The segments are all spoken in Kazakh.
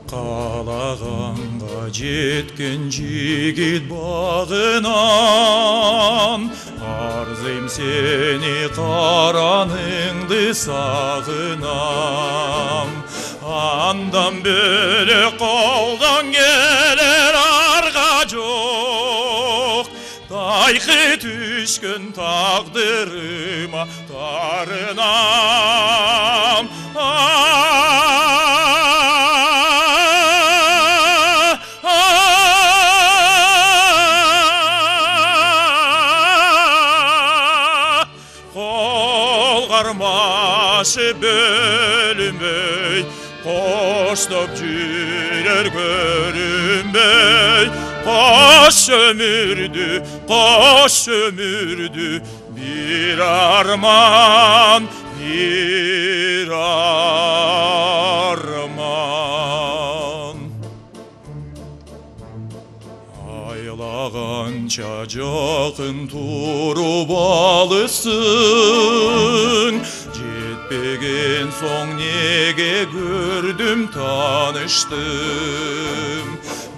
Қалағанға жеткен жігіт бағынан, арзым сені қараныңды сағынам. Андан бөлек қолдан келер арға жоқ, тайқы түшкін тағдырыма тарынам. Қармашы бөлінбей, қоштап жүрер көрінбей, қош өмірді, бір арман, бір арман. Айлағанша жақын тұрып алысың, жетпеген соң неге көрдім таныштым.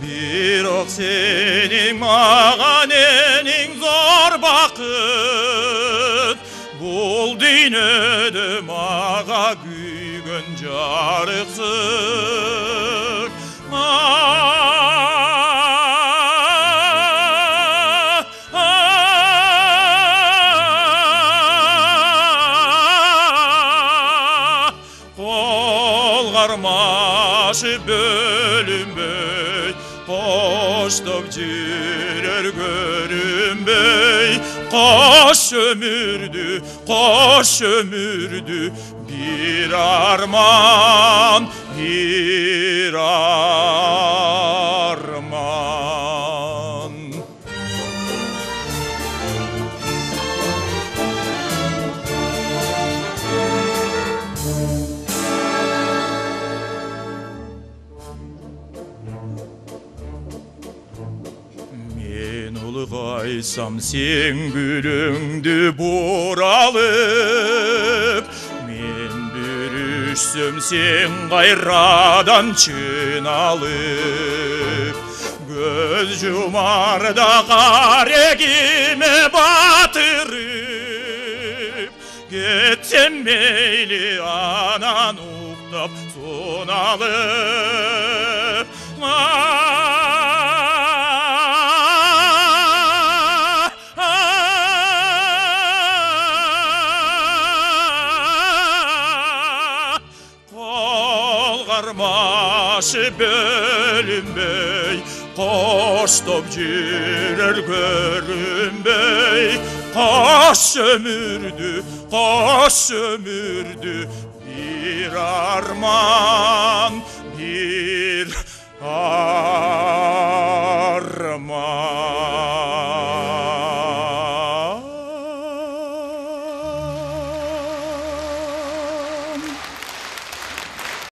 Бірақ сенің маған ең зор бақыт, бұл дүниеде маға күйген жарықсың. Қармашы бөлінбей, қоштап жүрер көрінбей, қош өмірді, бір арман, бір арман. Ұлғайсам сен гүліңді бұралып, мен бүрішсем сен қайрадан чыналып. Көз жұмарда қарегіме батырып, кетсем мейлі анан ұқтап соналып. Қармашы бөлінбей, қоштап жүрер көрінбей, қош өмірді, бір арман, бір арман.